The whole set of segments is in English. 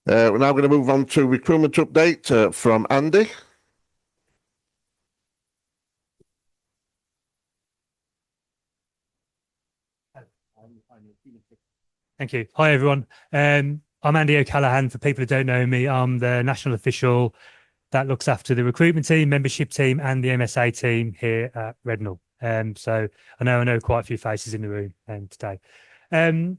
We're now going to move on to recruitment update from Andy. Thank you. Hi, everyone. I'm Andy O'Callaghan. For people who don't know me, I'm the national official that looks after the recruitment team, membership team, and the MSA team here at Rednall. So I know quite a few faces in the room today. Um,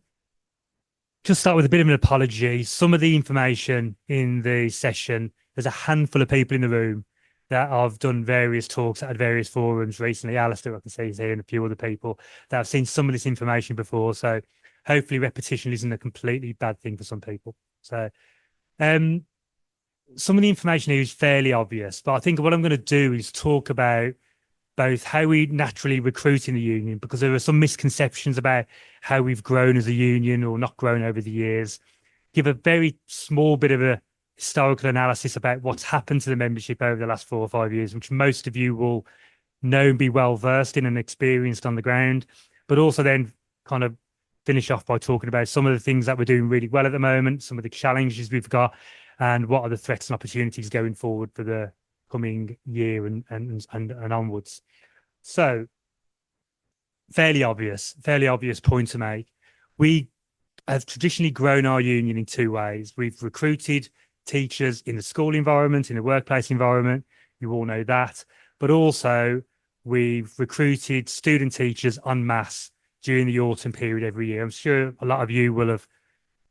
just start with a bit of an apology. Some of the information in the session, there's a handful of people in the room that I've done various talks at various forums recently. Alistair, I can see, is here, and a few other people that have seen some of this information before. So hopefully repetition isn't a completely bad thing for some people. So um, some of the information here is fairly obvious, but I think what I'm going to do is talk about both how we naturally recruit in the union, because there are some misconceptions about how we've grown as a union or not grown over the years. Give a very small bit of a historical analysis about what's happened to the membership over the last 4 or 5 years, which most of you will know and be well versed in and experienced on the ground, but also then kind of finish off by talking about some of the things that we're doing really well at the moment, some of the challenges we've got, and what are the threats and opportunities going forward for the coming year and onwards. So, fairly obvious point to make. We have traditionally grown our union in two ways. We've recruited teachers in the school environment, in the workplace environment. You all know that. But also, we've recruited student teachers en masse during the autumn period every year. I'm sure a lot of you will have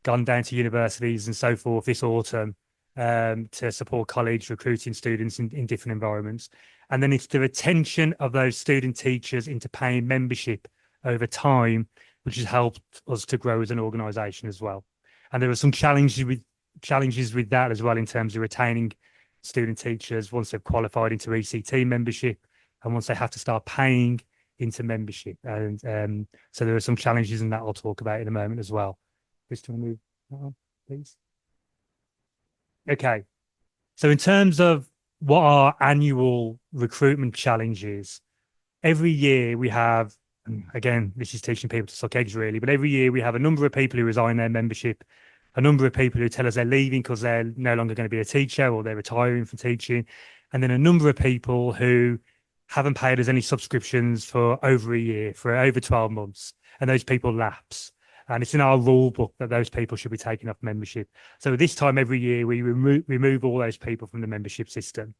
gone down to universities and so forth this autumn to support college recruiting students in different environments. And then it's the retention of those student teachers into paying membership over time, which has helped us to grow as an organisation as well. And there are some challenges with that as well in terms of retaining student teachers once they've qualified into ECT membership and once they have to start paying into membership. And so there are some challenges in that I'll talk about in a moment as well. Just to move on, please. Okay. So in terms of what our annual recruitment challenge is, every year we have, again, this is teaching people to suck eggs really, but every year we have a number of people who resign their membership, a number of people who tell us they're leaving because they're no longer going to be a teacher or they're retiring from teaching, and then a number of people who haven't paid us any subscriptions for over a year, for over 12 months, and those people lapse. And it's in our rule book that those people should be taken off membership. So this time every year, we remove all those people from the membership system.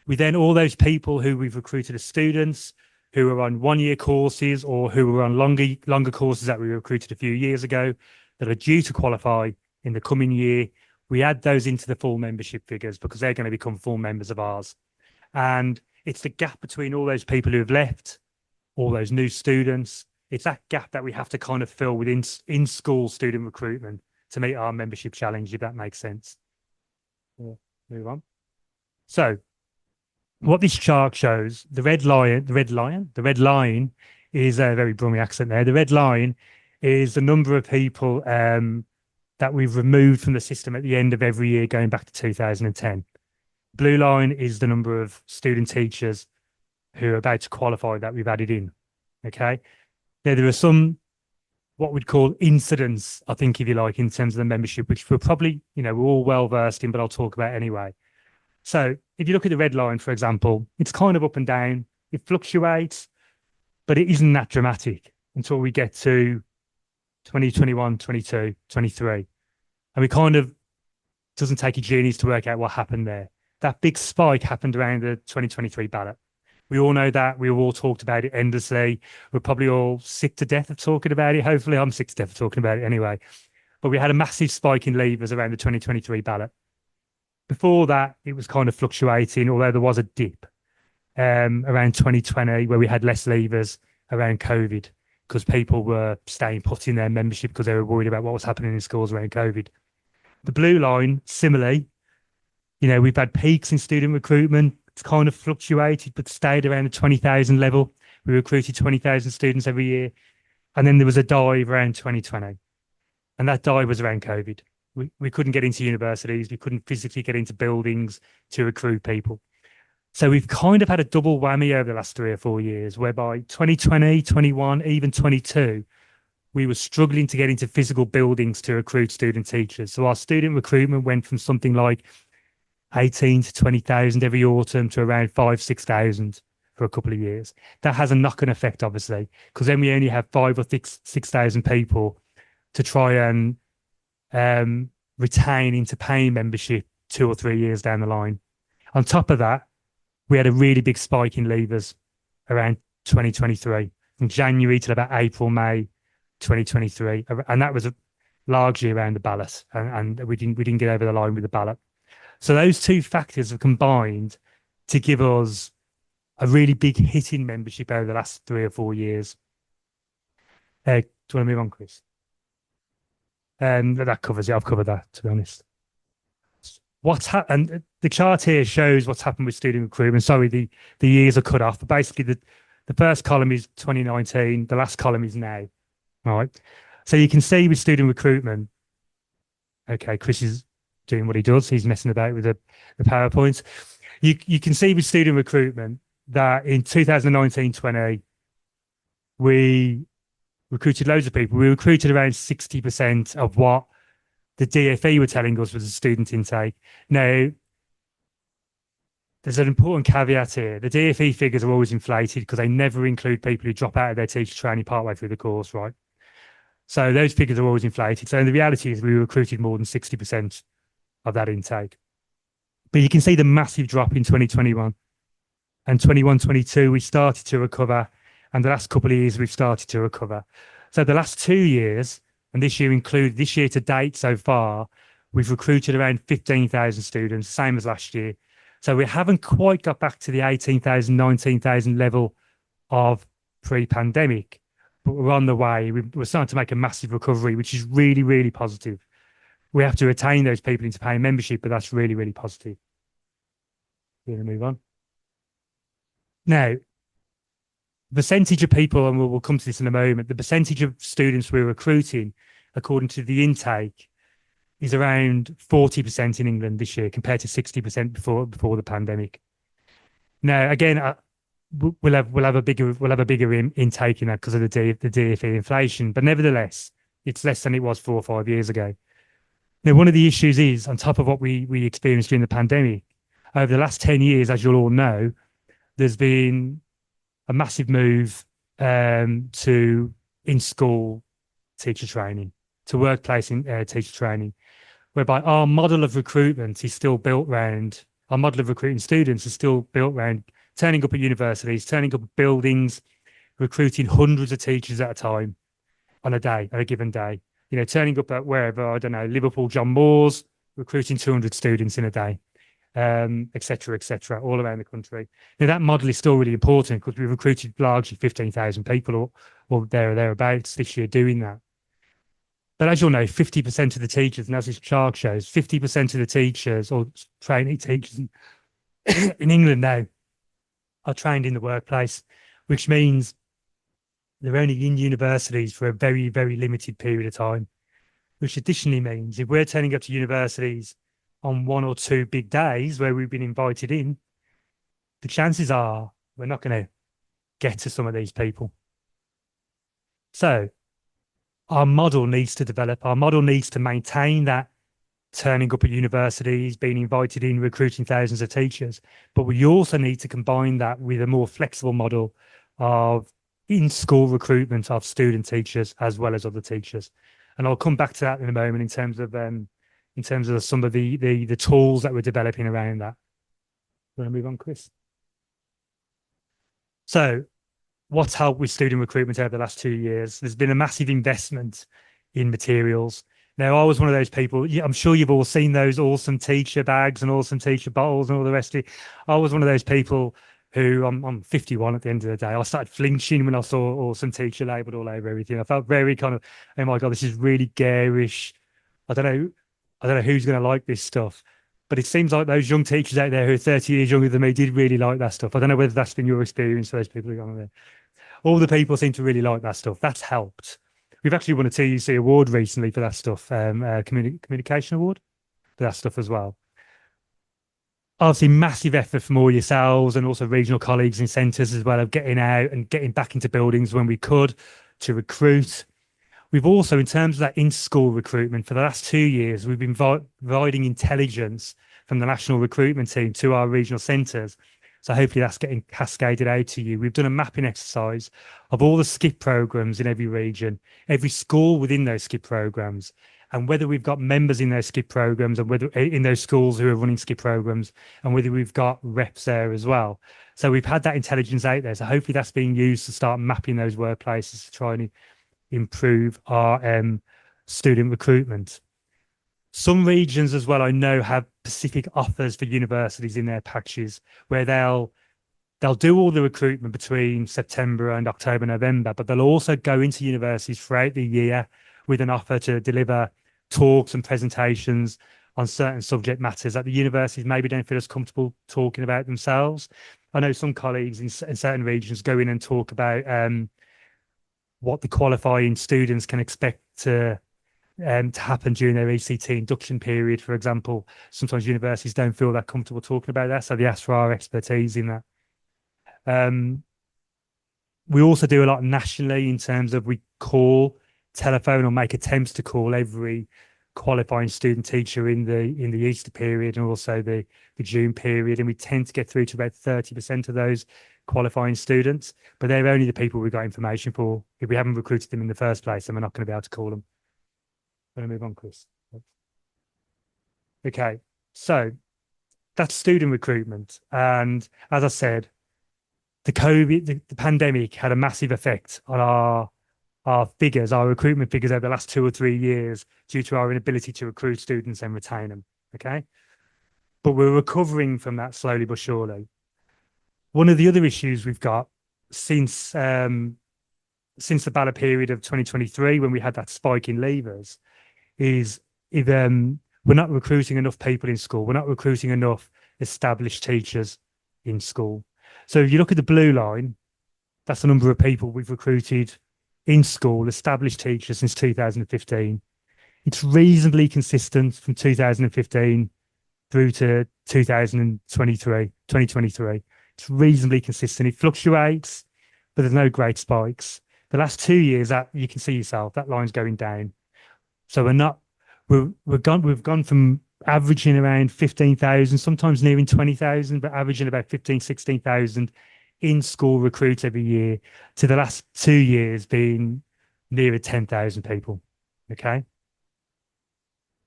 We then, all those people who we've recruited as students, who are on 1 year courses or who are on longer courses that we recruited a few years ago, that are due to qualify in the coming year, we add those into the full membership figures because they're going to become full members of ours. And it's the gap between all those people who have left, all those new students. It's that gap that we have to kind of fill within in-school student recruitment to meet our membership challenge, if that makes sense. Yeah, move on. So what this chart shows, the red line is a very Brummie accent there. The red line is the number of people that we've removed from the system at the end of every year going back to 2010. Blue line is the number of student teachers who are about to qualify that we've added in. Okay. Now, there are some what we'd call incidents, I think, if you like, in terms of the membership, which we're probably, we're all well versed in, but I'll talk about anyway. So if you look at the red line, for example, it's kind of up and down. It fluctuates, but it isn't that dramatic until we get to 2021, 22, 23. And we kind of doesn't take a genius to work out what happened there. That big spike happened around the 2023 ballot. We all know that. We all talked about it endlessly. We're probably all sick to death of talking about it. Hopefully, I'm sick to death of talking about it anyway. But we had a massive spike in leavers around the 2023 ballot. Before that, it was kind of fluctuating, although there was a dip around 2020 where we had less leavers around COVID because people were staying put in their membership because they were worried about what was happening in schools around COVID. The blue line, similarly, we've had peaks in student recruitment. It's kind of fluctuated, but stayed around the 20,000 level. We recruited 20,000 students every year. And then there was a dive around 2020. And that dive was around COVID. We couldn't get into universities. We couldn't physically get into buildings to recruit people. So we've kind of had a double whammy over the last 3 or 4 years, whereby 2020, 21, even 22, we were struggling to get into physical buildings to recruit student teachers. So our student recruitment went from something like 18 to 20,000 every autumn to around 6,000 for a couple of years. That has a knock-on effect, obviously, because then we only have 6,000 people to try and retain into paying membership 2 or 3 years down the line. On top of that, we had a really big spike in leavers around 2023, from January to about April, May 2023, and that was largely around the ballot, and we didn't get over the line with the ballot. So those two factors have combined to give us a really big hit in membership over the last 3 or 4 years. Do you want to move on, Chris? That covers it. I've covered that, to be honest. What's happened? The chart here shows what's happened with student recruitment. Sorry, the years are cut off, but basically the first column is 2019. The last column is now. All right. So you can see with student recruitment. Okay, Chris is doing what he does. He's messing about with the PowerPoints. You can see with student recruitment that in 2019-20, we recruited loads of people. We recruited around 60% of what the DfE were telling us was a student intake. Now, there's an important caveat here. The DfE figures are always inflated because they never include people who drop out of their teacher training partway through the course, right? So those figures are always inflated. So the reality is we recruited more than 60% of that intake. But you can see the massive drop in 2021 and 21-22, we started to recover. And the last couple of years, we've started to recover. So the last 2 years, and this year included, this year to date so far, we've recruited around 15,000 students, same as last year. So we haven't quite got back to the 18,000, 19,000 level of pre-pandemic, but we're on the way. We're starting to make a massive recovery, which is really, really positive. We have to retain those people into paying membership, but that's really, really positive. We're going to move on. Now, percentage of people, and we'll come to this in a moment, the percentage of students we're recruiting, according to the intake, is around 40% in England this year compared to 60% before the pandemic. Now, again, we'll have a bigger intake in that because of the DfE inflation, but nevertheless, it's less than it was 4 or 5 years ago. Now, one of the issues is, on top of what we experienced during the pandemic, over the last 10 years, as you'll all know, there's been a massive move to in-school teacher training, to workplace teacher training, whereby our model of recruitment is still built around, our model of recruiting students is still built around turning up at universities, turning up at buildings, recruiting hundreds of teachers at a time on a given day. You know, turning up at wherever, I don't know, Liverpool, John Moores, recruiting 200 students in a day. Et cetera, all around the country. Now, that model is still really important because we've recruited largely 15,000 people or there or thereabouts this year doing that. But as you'll know, 50% of the teachers, and as this chart shows, 50% of the teachers or trainee teachers in England now are trained in the workplace, which means they're only in universities for a very, very limited period of time, which additionally means if we're turning up to universities on 1 or 2 big days where we've been invited in, the chances are we're not going to get to some of these people. So our model needs to develop. Our model needs to maintain that turning up at universities, being invited in, recruiting thousands of teachers. But we also need to combine that with a more flexible model of in-school recruitment of student teachers as well as other teachers. And I'll come back to that in a moment in terms of some of the tools that we're developing around that. Want to move on, Chris? So what's helped with student recruitment over the last 2 years? There's been a massive investment in materials. Now, I was one of those people, I'm sure you've all seen those awesome teacher bags and awesome teacher bottles and all the rest of it. I was one of those people who, I'm 51 at the end of the day. I started flinching when I saw awesome teacher labelled all over everything. I felt very kind of, oh my God, this is really garish. I don't know who's going to like this stuff. But it seems like those young teachers out there who are 30 years younger than me did really like that stuff. I don't know whether that's been your experience for those people who are on there. All the people seem to really like that stuff. That's helped. We've actually won a TUC award recently for that stuff, communication award for that stuff as well. Obviously, massive effort from all yourselves and also regional colleagues in centres as well of getting out and getting back into buildings when we could to recruit. We've also, in terms of that in-school recruitment, for the last 2 years, we've been providing intelligence from the national recruitment team to our regional centres. So hopefully that's getting cascaded out to you. We've done a mapping exercise of all the skip programs in every region, every school within those skip programs, and whether we've got members in those skip programs and whether in those schools who are running skip programs and whether we've got reps there as well. So we've had that intelligence out there. So hopefully that's being used to start mapping those workplaces to try and improve our student recruitment. Some regions as well, I know, have specific offers for universities in their packages where they'll do all the recruitment between September and October, November, but they'll also go into universities throughout the year with an offer to deliver talks and presentations on certain subject matters that the universities maybe don't feel as comfortable talking about themselves. I know some colleagues in certain regions go in and talk about what the qualifying students can expect to happen during their ECT induction period, for example. Sometimes universities don't feel that comfortable talking about that, so they ask for our expertise in that. We also do a lot nationally in terms of we call, telephone, or make attempts to call every qualifying student teacher in the Easter period and also the June period, and we tend to get through to about 30% of those qualifying students, but they're only the people we've got information for. If we haven't recruited them in the first place, then we're not going to be able to call them. I'm going to move on, Chris. Okay, so that's student recruitment. And as I said, the pandemic had a massive effect on our figures, our recruitment figures over the last 2 or 3 years due to our inability to recruit students and retain them. Okay, but we're recovering from that slowly but surely. One of the other issues we've got since the ballot period of 2023, when we had that spike in leavers, is if we're not recruiting enough people in school, we're not recruiting enough established teachers in school. So if you look at the blue line, that's the number of people we've recruited in school, established teachers since 2015. It's reasonably consistent from 2015 through to 2023. It's reasonably consistent. It fluctuates, but there's no great spikes. The last 2 years, that you can see yourself, that line's going down. So we've gone from averaging around 15,000, sometimes nearing 20,000, but averaging about 15, 16,000 in school recruits every year, to the last 2 years being nearer 10,000 people. Okay.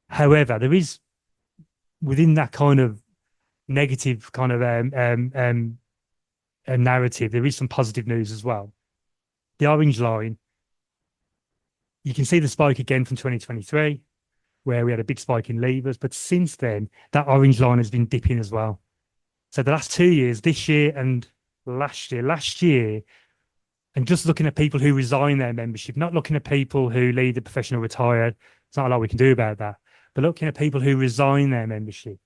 However, there is within that kind of negative kind of a narrative, there is some positive news as well. The orange line, you can see the spike again from 2023, where we had a big spike in leavers. But since then, that orange line has been dipping as well. So the last 2 years, this year and last year, and just looking at people who resign their membership, not looking at people who leave the profession or retire, it's not a lot we can do about that, but looking at people who resign their membership.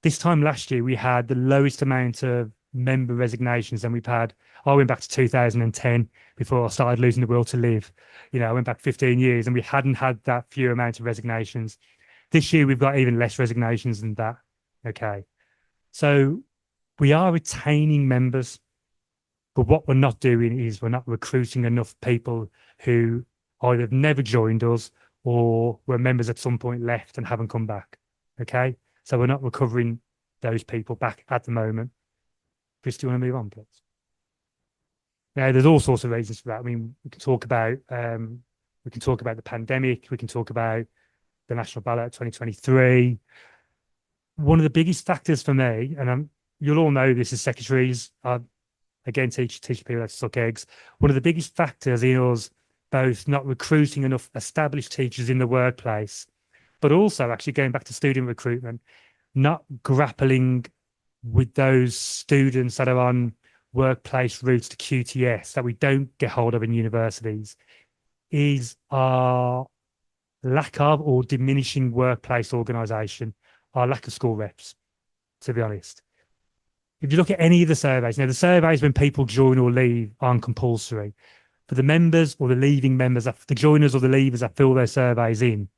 This time last year, we had the lowest amount of member resignations than we've had. I went back to 2010 before I started losing the will to live. You know, I went back 15 years and we hadn't had that few amount of resignations. This year, we've got even less resignations than that. Okay. So we are retaining members, but what we're not doing is we're not recruiting enough people who either have never joined us or were members at some point, left and haven't come back. Okay. So we're not recovering those people back at the moment. Chris, do you want to move on, please? Now, there's all sorts of reasons for that. I mean, we can talk about the pandemic. We can talk about the national ballot 2023. One of the biggest factors for me, and you'll all know this as secretaries, again, teach people how to suck eggs. One of the biggest factors in us both not recruiting enough established teachers in the workplace, but also actually going back to student recruitment, not grappling with those students that are on workplace routes to QTS that we don't get hold of in universities, is our lack of or diminishing workplace organisation, our lack of school reps, to be honest. If you look at any of the surveys, now the surveys when people join or leave aren't compulsory. For the members or the leaving members, the joiners or the leavers that fill their surveys in,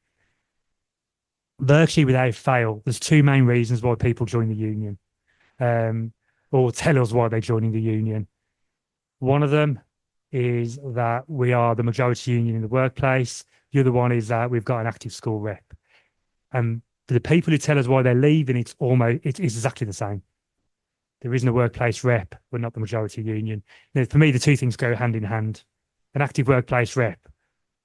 virtually without fail, there's two main reasons why people join the union, or tell us why they're joining the union. One of them is that we are the majority union in the workplace. The other one is that we've got an active school rep. And for the people who tell us why they're leaving, it's exactly the same. There isn't a workplace rep. We're not the majority union. Now, for me, the two things go hand in hand. An active workplace rep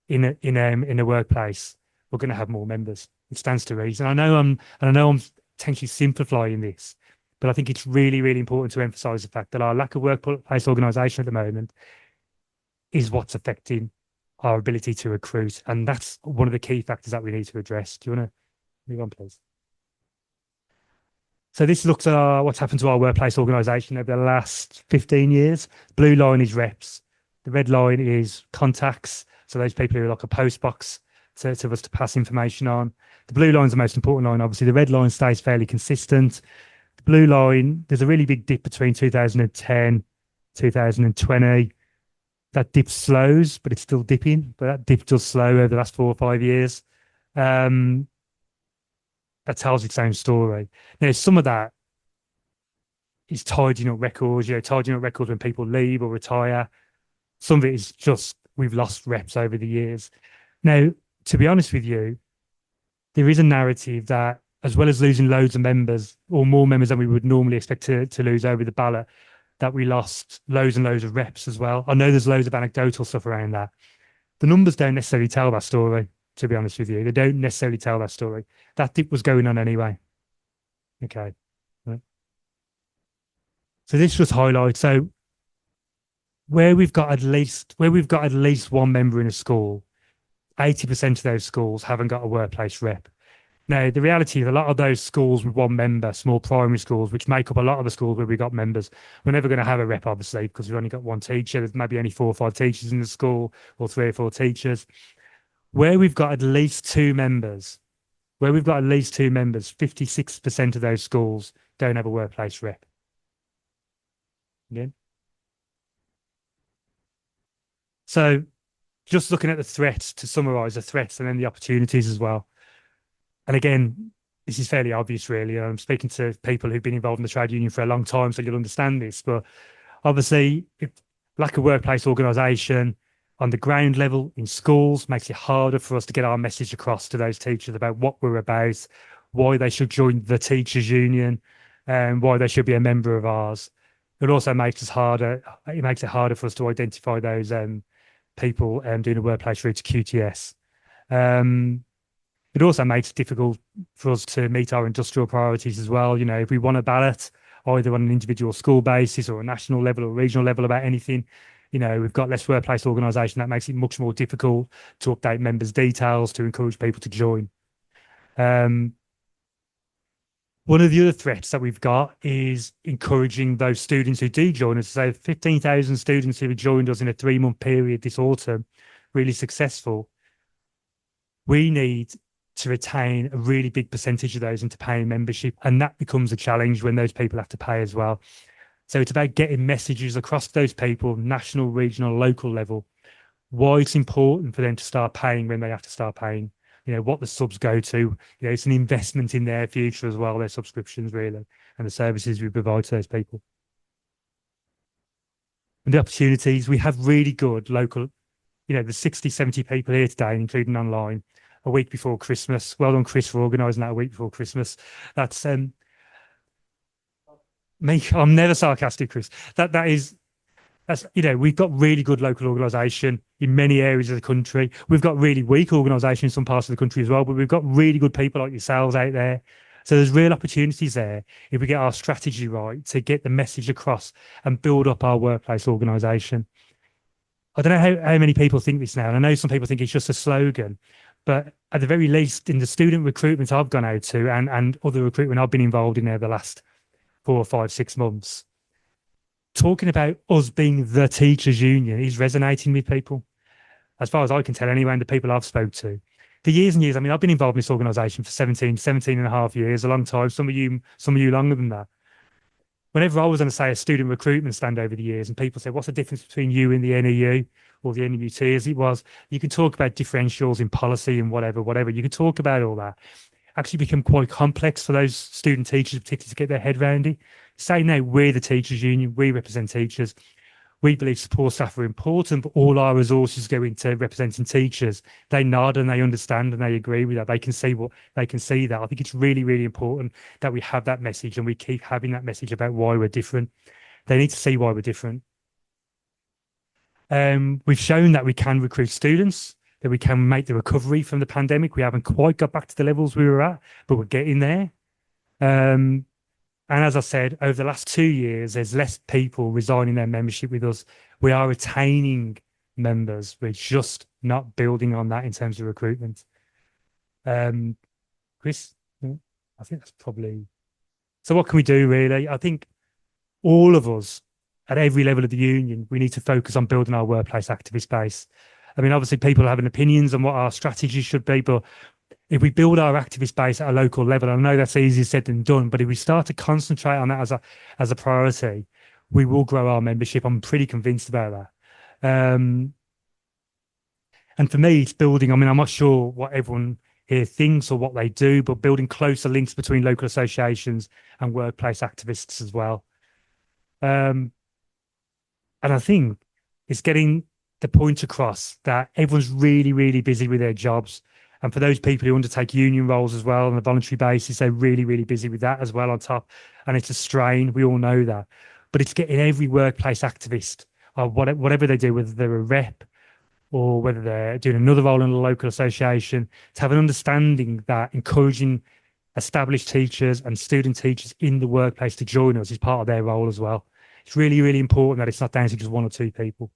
in a workplace, we're going to have more members. It stands to reason. I know I'm potentially simplifying this, but I think it's really, really important to emphasise the fact that our lack of workplace organisation at the moment is what's affecting our ability to recruit, and that's one of the key factors that we need to address. Do you want to move on, please? So this looks at what's happened to our workplace organisation over the last 15 years. Blue line is reps. The red line is contacts. So those people who are like a post box to us to pass information on. The blue line is the most important line. Obviously, the red line stays fairly consistent. The blue line, there's a really big dip between 2010, 2020. That dip slows, but it's still dipping. But that dip does slow over the last 4 or 5 years. That tells its own story. Now, some of that is tidying up records, tidying up records when people leave or retire. Some of it is just we've lost reps over the years. Now, to be honest with you, there is a narrative that as well as losing loads of members or more members than we would normally expect to lose over the ballot, that we lost loads and loads of reps as well. I know there's loads of anecdotal stuff around that. The numbers don't necessarily tell that story, to be honest with you. They don't necessarily tell that story. That dip was going on anyway. Okay. Right. So this just highlights, so where we've got at least one member in a school, 80% of those schools haven't got a workplace rep. Now, the reality is a lot of those schools with one member, small primary schools, which make up a lot of the schools where we got members, we're never going to have a rep, obviously, because we've only got one teacher. There's maybe only 4 or 5 teachers in the school, or 3 or 4 teachers. Where we've got at least 2 members, 56% of those schools don't have a workplace rep. Again. So just looking at the threats, to summarize the threats and then the opportunities as well. And again, this is fairly obvious, really. I'm speaking to people who've been involved in the trade union for a long time, so you'll understand this. But obviously, lack of workplace organisation on the ground level in schools makes it harder for us to get our message across to those teachers about what we're about, why they should join the teachers union, and why they should be a member of ours. It also makes it harder for us to identify those people doing a workplace route to QTS. It also makes it difficult for us to meet our industrial priorities as well. If we want a ballot, either on an individual school basis or a national level or regional level about anything, we've got less workplace organisation. That makes it much more difficult to update members' details, to encourage people to join. One of the other threats that we've got is encouraging those students who do join us. So 15,000 students who have joined us in a 3-month period this autumn, really successful. We need to retain a really big percentage of those into paying membership. And that becomes a challenge when those people have to pay as well. So it's about getting messages across those people, national, regional, local level, why it's important for them to start paying when they have to start paying, what the subs go to. It's an investment in their future as well, their subscriptions really, and the services we provide to those people. And the opportunities, we have really good local, the 60, 70 people here today, including online, a week before Christmas. Well done, Chris, for organising that a week before Christmas. That's me. I'm never sarcastic, Chris. We've got really good local organisation in many areas of the country. We've got really weak organisation in some parts of the country as well, but we've got really good people like yourselves out there. So there's real opportunities there if we get our strategy right to get the message across and build up our workplace organisation. I don't know how many people think this now, and I know some people think it's just a slogan, but at the very least, in the student recruitment I've gone out to and other recruitment I've been involved in over the last 4, 5, 6 months, talking about us being the teachers union is resonating with people, as far as I can tell anyway, and the people I've spoke to. For years and years, I've been involved in this organisation for 17 and a half years, a long time, some of you longer than that. Whenever I was going to say a student recruitment stand over the years and people said, what's the difference between you and the NEU or the NUT, as it was, you can talk about differentials in policy and whatever. You can talk about all that. Actually become quite complex for those student teachers, particularly to get their head around it. Say, no, we're the teachers union, we represent teachers. we believe support staff are important, but all our resources go into representing teachers. They nod and they understand and they agree with that. They can see what they can see that. I think it's really, really important that we have that message and we keep having that message about why we're different. They need to see why we're different. We've shown that we can recruit students, that we can make the recovery from the pandemic. We haven't quite got back to the levels we were at, but we're getting there. And as I said, over the last 2 years, there's less people resigning their membership with us. We are retaining members. We're just not building on that in terms of recruitment. Chris, I think that's probably... So what can we do, really? I think all of us at every level of the union, we need to focus on building our workplace activist base. I mean, obviously, people are having opinions on what our strategy should be, but if we build our activist base at a local level, I know that's easier said than done, but if we start to concentrate on that as a priority, we will grow our membership. I'm pretty convinced about that. And for me, it's building, I mean, I'm not sure what everyone here thinks or what they do, but building closer links between local associations and workplace activists as well. And I think it's getting the point across that everyone's really, really busy with their jobs. And for those people who undertake union roles as well on a voluntary basis, they're really, really busy with that as well on top. And it's a strain. We all know that. But it's getting every workplace activist, or whatever they do, whether they're a rep or whether they're doing another role in a local association, to have an understanding that encouraging established teachers and student teachers in the workplace to join us is part of their role as well. It's really, really important that it's not down to just 1 or 2 people.